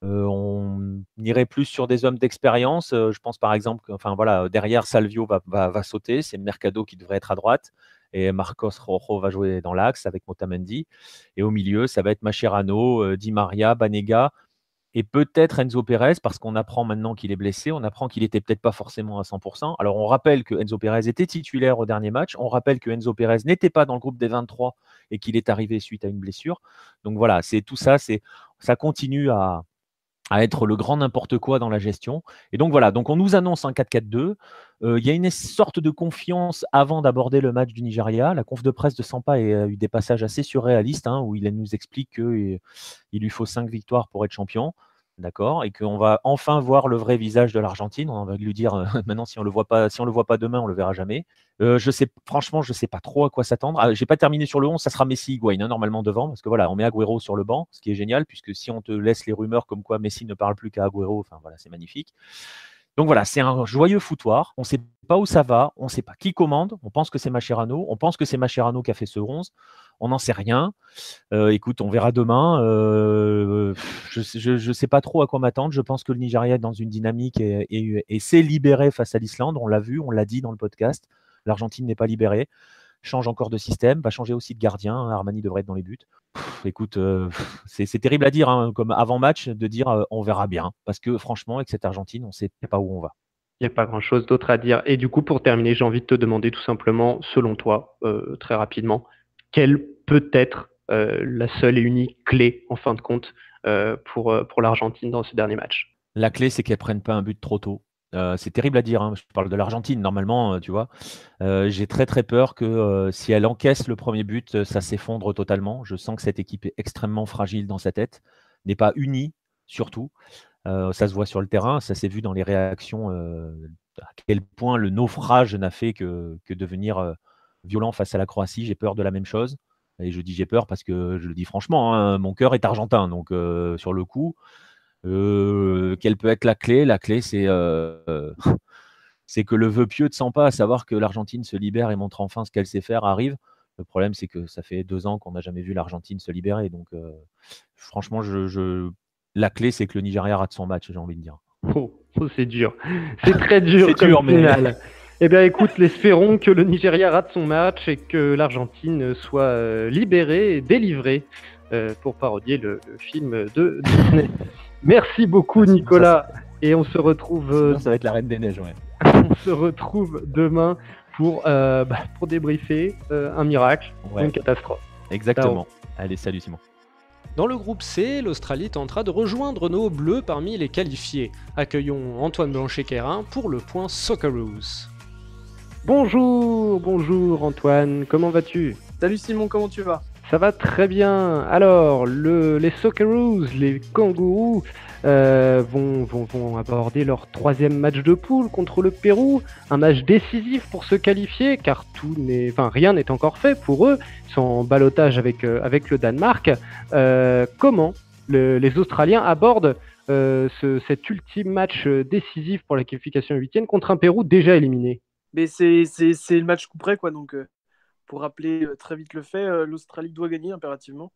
On irait plus sur des hommes d'expérience. Je pense par exemple que derrière Salvio va sauter. C'est Mercado qui devrait être à droite. Et Marcos Rojo va jouer dans l'axe avec Otamendi. Et au milieu, ça va être Mascherano, Di Maria, Banega et peut-être Enzo Pérez, parce qu'on apprend maintenant qu'il est blessé. On apprend qu'il n'était peut-être pas forcément à 100%. Alors, on rappelle que Enzo Pérez était titulaire au dernier match. On rappelle que Enzo Pérez n'était pas dans le groupe des 23 et qu'il est arrivé suite à une blessure. Donc voilà, c'est tout ça. Ça continue à être le grand n'importe quoi dans la gestion. Et donc voilà, donc on nous annonce un 4-4-2. Il y a une sorte de confiance avant d'aborder le match du Nigeria. La conf de presse de Sampa a eu des passages assez surréalistes où il nous explique qu'il lui faut 5 victoires pour être champion. D'accord, et qu'on va enfin voir le vrai visage de l'Argentine. On va lui dire maintenant, si on le voit pas demain, on le verra jamais. Franchement, je sais pas trop à quoi s'attendre. J'ai pas terminé sur le 11, ça sera Messi, Higuaín normalement devant, parce que voilà, on met Agüero sur le banc, ce qui est génial, puisque si on te laisse les rumeurs comme quoi Messi ne parle plus qu'à Agüero, enfin voilà, c'est magnifique. Donc voilà, c'est un joyeux foutoir. On ne sait pas où ça va, on ne sait pas qui commande. On pense que c'est Mascherano, on pense que c'est Mascherano qui a fait ce 11. On n'en sait rien. Écoute, on verra demain. Je ne sais pas trop à quoi m'attendre. Je pense que le Nigeria est dans une dynamique et s'est libéré face à l'Islande. On l'a vu, on l'a dit dans le podcast. L'Argentine n'est pas libérée. Change encore de système, va changer aussi de gardien. Armani devrait être dans les buts. Écoute, c'est terrible à dire, comme avant-match, de dire on verra bien. Parce que franchement, avec cette Argentine, on ne sait pas où on va. Il n'y a pas grand-chose d'autre à dire. Et du coup, pour terminer, j'ai envie de te demander tout simplement, selon toi, très rapidement, quelle peut être la seule et unique clé, en fin de compte, pour l'Argentine dans ce dernier match? La clé, c'est qu'elle ne prenne pas un but trop tôt. C'est terrible à dire, je parle de l'Argentine normalement, tu vois. J'ai très très peur que si elle encaisse le premier but, ça s'effondre totalement. Je sens que cette équipe est extrêmement fragile dans sa tête, n'est pas unie surtout. Ça se voit sur le terrain, ça s'est vu dans les réactions, à quel point le naufrage n'a fait que devenir violent face à la Croatie. J'ai peur de la même chose. Et je dis j'ai peur parce que je le dis franchement, mon cœur est argentin. Donc sur le coup, quelle peut être la clé? La clé, c'est que le vœu pieux de Sampa, à savoir que l'Argentine se libère et montre enfin ce qu'elle sait faire, arrive. Le problème, c'est que ça fait 2 ans qu'on n'a jamais vu l'Argentine se libérer. Donc franchement, la clé, c'est que le Nigeria rate son match, j'ai envie de dire. Oh, c'est dur. C'est très dur C'est comme dur, mais- finale. Eh bien, écoute, espérons que le Nigeria rate son match et que l'Argentine soit libérée et délivrée, pour parodier le film de Disney. Merci beaucoup, Ah, sinon, Nicolas. Et on se retrouve, Sinon, ça va être la Reine des Neiges, ouais. on se retrouve demain pour débriefer un miracle, Ouais. une catastrophe. Exactement. Allez, salut Simon. Dans le groupe C, l'Australie tentera de rejoindre nos Bleus parmi les qualifiés. Accueillons Antoine Blanchet-Quérin pour le point Socceroos. Bonjour Antoine, comment vas-tu? Salut Simon, comment tu vas? ça va très bien. Alors, les Socceroos, les Kangourous, vont aborder leur troisième match de poule contre le Pérou. Un match décisif pour se qualifier, car rien n'est encore fait pour eux. Ils sont en ballottage avec le Danemark. Comment les Australiens abordent cet ultime match décisif pour la qualification huitième contre un Pérou déjà éliminé? Mais c'est le match coup près, quoi. Donc, pour rappeler très vite le fait, l'Australie doit gagner impérativement.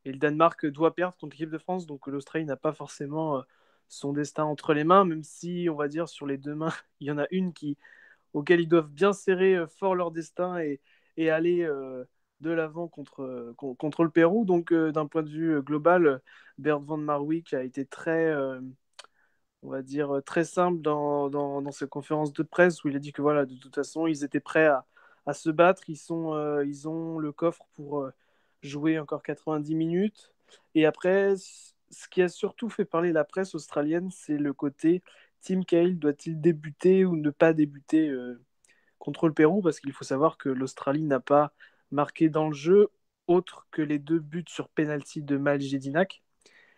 Et le Danemark doit perdre contre l'équipe de France. Donc, l'Australie n'a pas forcément son destin entre les mains, même si, on va dire, sur les deux mains, il y en a une auquel ils doivent bien serrer fort leur destin et aller de l'avant contre le Pérou. Donc, d'un point de vue global, Bert van Marwijk a été très, on va dire, très simple dans ses conférences de presse où il a dit que voilà, de toute façon, ils étaient prêts à se battre. Ils ont le coffre pour jouer encore 90 minutes. Et après, ce qui a surtout fait parler la presse australienne, c'est le côté Tim Cahill doit-il débuter ou ne pas débuter contre le Pérou, parce qu'il faut savoir que l'Australie n'a pas marqué dans le jeu autre que les 2 buts sur penalty de Mal Jedinak.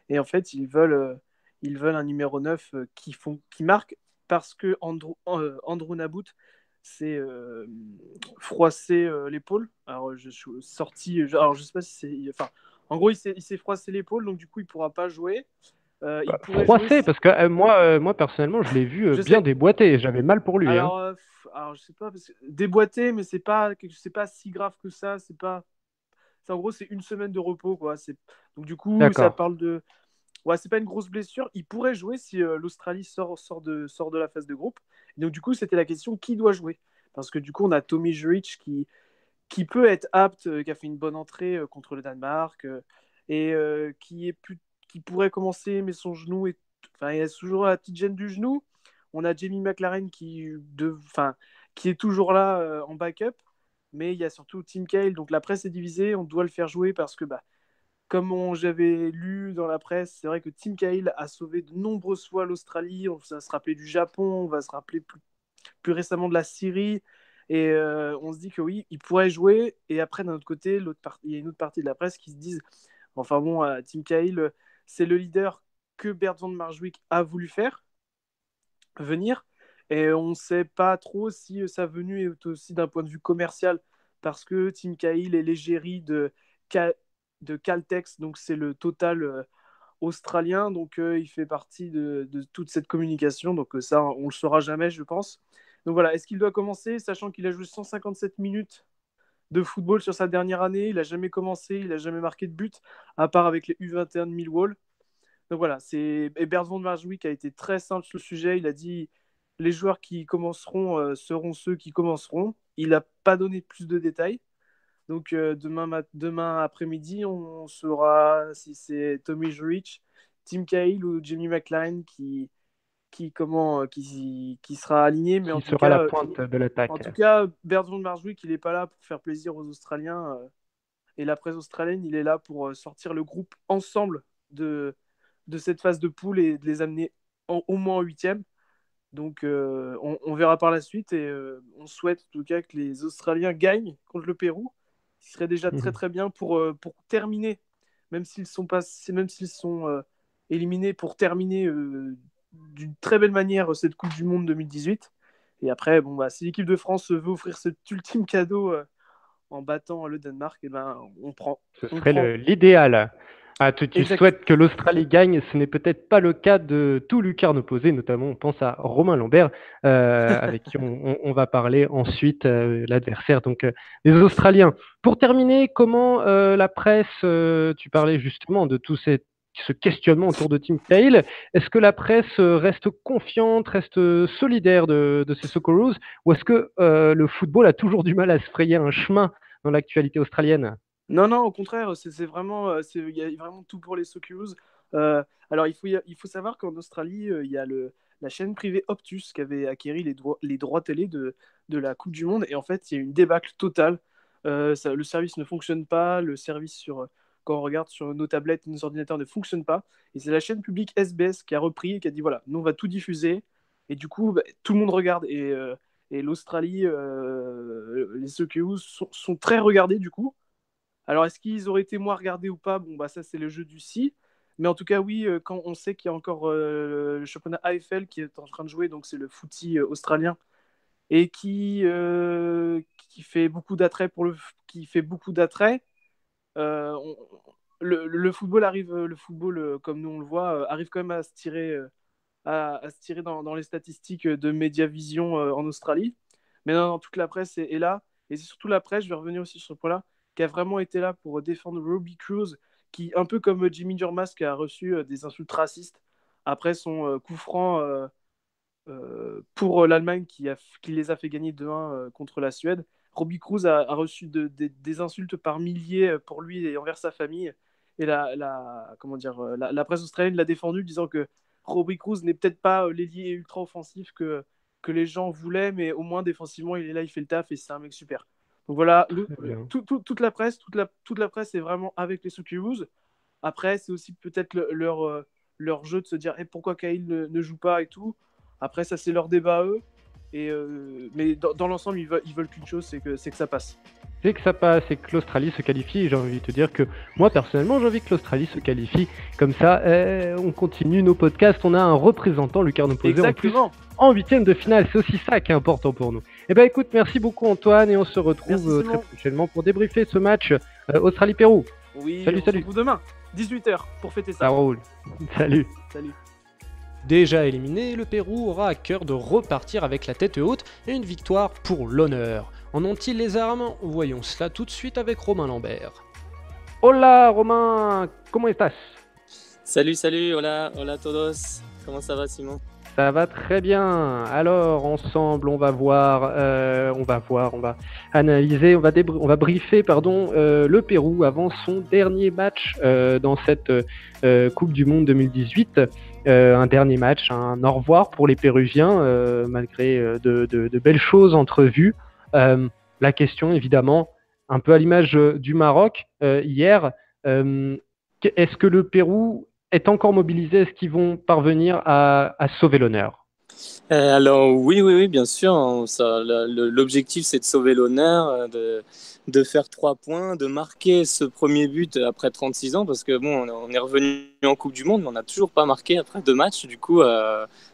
Et en fait, ils veulent un numéro 9 qui marque, parce que Andrew Nabout s'est froissé l'épaule. Alors, je suis sorti. Alors, je sais pas si c'est. Enfin, en gros, il s'est froissé l'épaule, donc du coup, il pourra pas jouer. Il pourrait Froissé, jouer parce que moi personnellement, je l'ai vu Je bien sais. déboîté. J'avais mal pour lui. Alors, je sais pas, parce que déboîté, mais c'est pas si grave que ça. En gros, c'est une semaine de repos, quoi. Donc, du coup, ça D'accord. parle de. Ouais, c'est pas une grosse blessure. Il pourrait jouer si l'Australie sort de la phase de groupe. Et donc, du coup, c'était la question qui doit jouer. Parce que du coup, on a Tommy Juric qui peut être apte, qui a fait une bonne entrée contre le Danemark et qui pourrait commencer, mais son genou est. Enfin, il a toujours la petite gêne du genou. On a Jamie McLaren qui est toujours là en backup. Mais il y a surtout Tim Cahill. Donc, la presse est divisée. On doit le faire jouer parce que, comme j'avais lu dans la presse, c'est vrai que Tim Cahill a sauvé de nombreuses fois l'Australie. On va se rappeler du Japon, on va se rappeler plus récemment de la Syrie. Et on se dit que oui, il pourrait jouer. Et après, d'un autre côté, il y a une autre partie de la presse qui se disent, enfin bon, Tim Cahill, c'est le leader que Bert van Marwijk a voulu faire venir. Et on ne sait pas trop si sa venue est aussi d'un point de vue commercial, parce que Tim Cahill est l'égérie de Caltex, donc c'est le total australien, donc il fait partie de toute cette communication, donc ça, on le saura jamais, je pense. Donc voilà, est-ce qu'il doit commencer, sachant qu'il a joué 157 minutes de football sur sa dernière année, il n'a jamais commencé, il n'a jamais marqué de but, à part avec les U21 de Millwall. Donc voilà, et Bert van Marwijk a été très simple sur le sujet. Il a dit les joueurs qui commenceront seront ceux qui commenceront. Il n'a pas donné plus de détails. Donc demain après-midi, on saura si c'est Tommy Juric, Tim Cahill ou Jamie McLaren qui sera aligné. Mais Qui sera la pointe de l'attaque? en tout cas, Bert van Marwijk, il n'est pas là pour faire plaisir aux Australiens. Et la presse australienne, il est là pour sortir le groupe ensemble de cette phase de poule et de les amener au moins en huitième. Donc on verra par la suite et on souhaite en tout cas que les Australiens gagnent contre le Pérou, ce qui serait déjà très très bien pour terminer, même s'ils sont éliminés, pour terminer d'une très belle manière cette Coupe du Monde 2018. Et après, si l'équipe de France veut offrir cet ultime cadeau en battant le Danemark, et on prend. Ce serait l'idéal. Tu souhaites que l'Australie gagne, ce n'est peut-être pas le cas de tout lucarne opposé, notamment on pense à Romain Lambert, avec qui on va parler ensuite, l'adversaire donc des Australiens. Pour terminer, comment la presse, tu parlais justement de tout ce questionnement autour de Tim Cahill, est-ce que la presse reste confiante, reste solidaire de ces Socceroos, ou est-ce que le football a toujours du mal à se frayer un chemin dans l'actualité australienne? Non, au contraire, c'est vraiment, il y a vraiment tout pour les Socceroos. Alors, il faut savoir qu'en Australie, il y a la chaîne privée Optus qui avait acquéri les droits télé de la Coupe du Monde. Et en fait, il y a une débâcle totale. Le service ne fonctionne pas. Le service quand on regarde sur nos tablettes, nos ordinateurs ne fonctionne pas. Et c'est la chaîne publique SBS qui a repris et qui a dit voilà, nous, on va tout diffuser. Et du coup, tout le monde regarde. Et l'Australie, les Socceroos sont très regardés du coup. Alors, est-ce qu'ils auraient été moins regardés ou pas? Bon, bah ça, c'est le jeu du si. Mais en tout cas, oui, quand on sait qu'il y a encore le championnat AFL qui est en train de jouer, donc c'est le footy australien, et qui fait beaucoup d'attrait qui fait beaucoup d'attrait. Euh, on- le football arrive, comme nous on le voit, arrive quand même à se tirer, à se tirer dans les statistiques de Mediavision en Australie. Mais non, non, toute la presse est là. Et c'est surtout la presse, je vais revenir aussi sur ce point-là, qui a vraiment été là pour défendre Robbie Cruz, qui, un peu comme Jimmy Durmaz, qui a reçu des insultes racistes après son coup franc pour l'Allemagne qui les a fait gagner 2-1 contre la Suède. Robbie Cruz a reçu des insultes par milliers pour lui et envers sa famille. Et comment dire, la presse australienne l'a défendu, disant que Robbie Cruz n'est peut-être pas l'ailier ultra offensif que les gens voulaient, mais au moins défensivement, il est là, il fait le taf et c'est un mec super. Donc voilà, Très bien. toute la presse, toute la presse est vraiment avec les Socceroos. Après, c'est aussi peut-être leur jeu de se dire pourquoi Kyle ne joue pas et tout. Après, ça, c'est leur débat à eux. Mais dans l'ensemble, ils veulent qu'une chose, c'est que ça passe. C'est que ça passe et que l'Australie se qualifie. Et j'ai envie de te dire que moi, personnellement, j'ai envie que l'Australie se qualifie. Comme ça, on continue nos podcasts. On a un représentant, Lucarno Posé, en plus Exactement. en huitième de finale. C'est aussi ça qui est important pour nous. Eh ben écoute, merci beaucoup Antoine et on se retrouve Merci, très Simon. prochainement pour débriefer ce match Australie-Pérou. Oui, Salut, on se salut. retrouve demain, 18h, pour fêter Ça ça. roule. Salut. Salut. Déjà éliminé, le Pérou aura à cœur de repartir avec la tête haute et une victoire pour l'honneur. En ont-ils les armes? Voyons cela tout de suite avec Romain Lambert. Hola Romain, comment estás? Salut, salut, hola, hola a todos. Comment ça va, Simon? Ça va très bien. Alors ensemble, on va analyser, on va briefer, le Pérou avant son dernier match dans cette Coupe du Monde 2018. Un dernier match, un au revoir pour les Péruviens, malgré de belles choses entrevues. La question, évidemment, un peu à l'image du Maroc hier, est-ce que le Pérou est encore mobilisé? Est-ce qu'ils vont parvenir à sauver l'honneur? Alors oui, bien sûr. L'objectif, c'est de sauver l'honneur, de faire 3 points, de marquer ce premier but après 36 ans, parce que bon, on est revenu en Coupe du Monde, mais on n'a toujours pas marqué après 2 matchs. Du coup,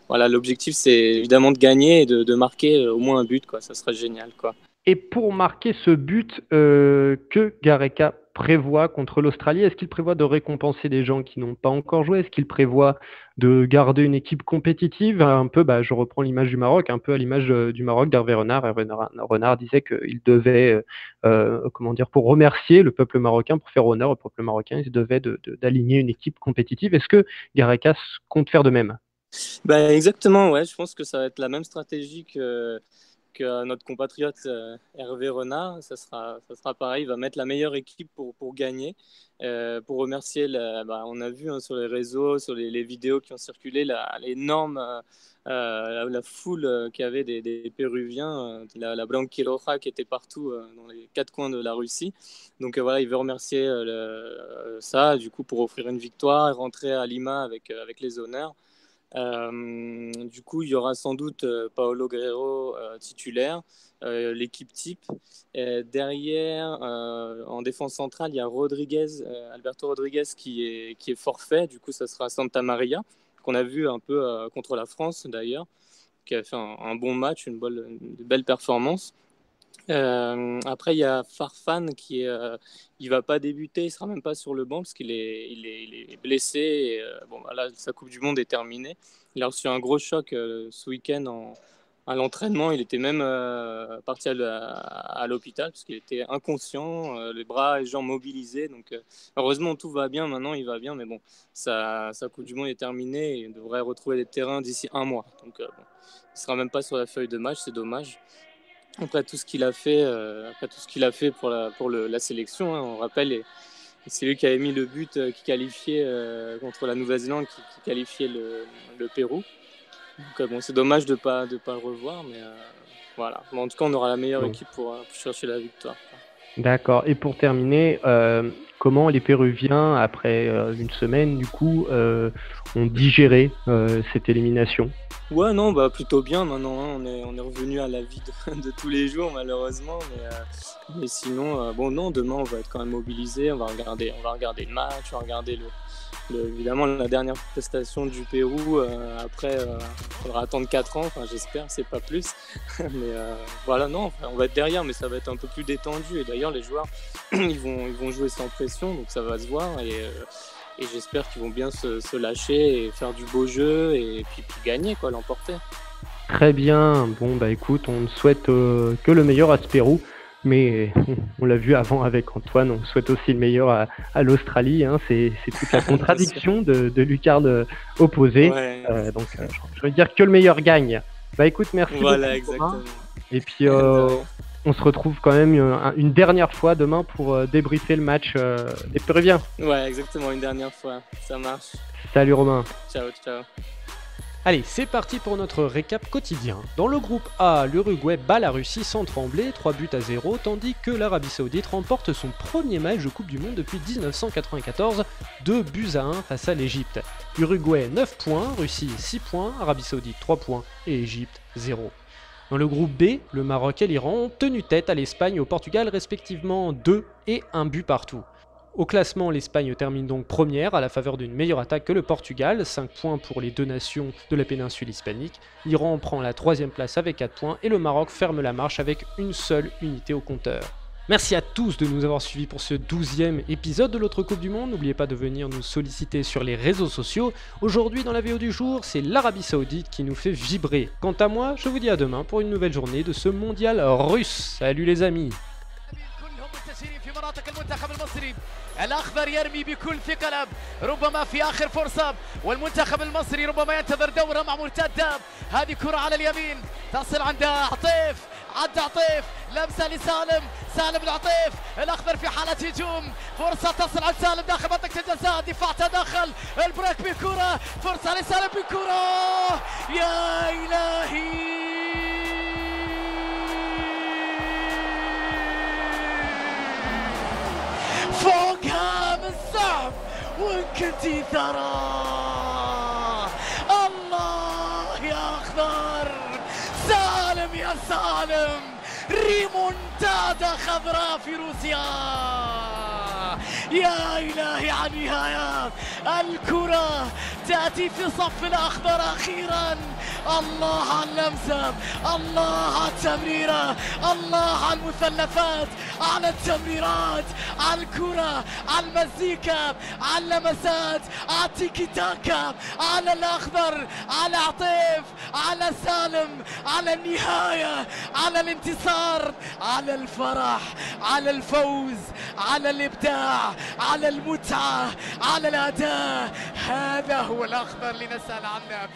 voilà, l'objectif, c'est évidemment de gagner et de marquer au moins un but, quoi. Ça serait génial, quoi. Et pour marquer ce but que Gareca prévoit contre l'Australie, est-ce qu'il prévoit de récompenser des gens qui n'ont pas encore joué? Est-ce qu'il prévoit de garder une équipe compétitive? Un peu, je reprends l'image du Maroc, un peu à l'image du Maroc d'Hervé Renard. Hervé Renard disait qu'il devait, pour remercier le peuple marocain, pour faire honneur au peuple marocain, il devait d'aligner une équipe compétitive. Est-ce que Gareca compte faire de même? Exactement, ouais. Je pense que ça va être la même stratégie que notre compatriote Hervé Renard. Ça sera pareil, il va mettre la meilleure équipe pour gagner, pour remercier, on a vu sur les réseaux, sur les vidéos qui ont circulé, l'énorme la foule qu'il y avait des Péruviens, la Blanquiroja qui était partout dans les 4 coins de la Russie. Donc voilà, il veut remercier ça, du coup, pour offrir une victoire et rentrer à Lima avec les honneurs. Du coup, il y aura sans doute Paolo Guerrero titulaire, l'équipe type. Derrière, en défense centrale, il y a Alberto Rodriguez qui est forfait. Du coup, ça sera Santa Maria, qu'on a vu un peu contre la France d'ailleurs, qui a fait un bon match, une belle performance. Après, il y a Farfan il va pas débuter, il sera même pas sur le banc parce qu'il est blessé. Et, là, sa Coupe du Monde est terminée. Il a reçu un gros choc ce week-end à l'entraînement. Il était même parti à l'hôpital parce qu'il était inconscient, les bras et les jambes mobilisés. Donc, heureusement, tout va bien. Maintenant, il va bien, mais bon, sa Coupe du Monde est terminée et il devrait retrouver les terrains d'ici 1 mois. Donc, il sera même pas sur la feuille de match, c'est dommage. Après tout ce qu'il a fait, pour la sélection, hein, on rappelle, c'est lui qui avait mis le but qui qualifiait contre la Nouvelle-Zélande, qui qualifiait le Pérou. Donc c'est dommage de pas le revoir, mais voilà. Mais en tout cas, on aura la meilleure équipe pour chercher la victoire. D'accord. Et pour terminer, comment les Péruviens, après une semaine, du coup, ont digéré cette élimination? Ouais, non, bah plutôt bien maintenant, hein. On est revenu à la vie de tous les jours, malheureusement. Mais sinon, bon, non, demain, on va être quand même mobilisés. On va regarder le match, on va regarder évidemment la dernière prestation du Pérou. Après, il faudra attendre 4 ans, enfin, j'espère, c'est pas plus. Mais voilà, non, enfin, on va être derrière, mais ça va être un peu plus détendu. Et d'ailleurs, les joueurs, ils vont jouer sans pression, donc ça va se voir. Et j'espère qu'ils vont bien se lâcher et faire du beau jeu et puis gagner, quoi, l'emporter. Très bien. Bon, bah écoute, on ne souhaite que le meilleur à ce Pérou. Mais on l'a vu avant avec Antoine, on souhaite aussi le meilleur à l'Australie. Hein. C'est toute la contradiction de lucarnes opposées. Ouais. Donc je veux dire que le meilleur gagne. Bah écoute, merci Voilà, beaucoup, exactement. Thomas. Et puis on se retrouve quand même une dernière fois demain pour débriefer le match des Péruviens. Ouais, exactement, une dernière fois. Ça marche. Salut Romain. Ciao, ciao. Allez, c'est parti pour notre récap quotidien. Dans le groupe A, l'Uruguay bat la Russie sans trembler, 3-0, tandis que l'Arabie Saoudite remporte son premier match de Coupe du Monde depuis 1994, 2-1 face à l'Égypte. Uruguay 9 points, Russie 6 points, Arabie Saoudite 3 points et Égypte 0. Dans le groupe B, le Maroc et l'Iran ont tenu tête à l'Espagne et au Portugal respectivement 2 et 1 but partout. Au classement, l'Espagne termine donc première à la faveur d'une meilleure attaque que le Portugal, 5 points pour les deux nations de la péninsule hispanique. L'Iran prend la 3e place avec 4 points et le Maroc ferme la marche avec une seule unité au compteur. Merci à tous de nous avoir suivis pour ce 12e épisode de l'autre Coupe du Monde. N'oubliez pas de venir nous solliciter sur les réseaux sociaux. Aujourd'hui, dans la vidéo du jour, c'est l'Arabie Saoudite qui nous fait vibrer. Quant à moi, je vous dis à demain pour une nouvelle journée de ce mondial russe. Salut les amis! في مناطق المنتخب المصري الأخضر يرمي بكل ثقل ربما في آخر فرصة والمنتخب المصري ربما ينتظر دورة مع مرتدة هذه كرة على اليمين تصل عند عطيف عدى عطيف لمسة لسالم سالم العطيف الأخضر في حالة هجوم فرصة تصل عند سالم داخل منطقة الجزاء دفاع تدخل البريك بكرة فرصة لسالم بكرة يا إلهي فوقها من صعب وان كنتي ثرى الله يا اخضر سالم يا سالم ريمونتادا خضراء في روسيا يا إلهي عن نهاية الكرة تأتي في صف الأخضر أخيرا الله على اللمسة الله على التمريرة الله على المثلثات على التمريرات على الكرة على المزيكا على اللمسات على التيكي تاكا على الأخضر على عطيف على سالم على النهاية على الانتصار على الفرح على الفوز على الإبداع على المتعة على الأداء هذا هو الأخضر اللي نسأل عنه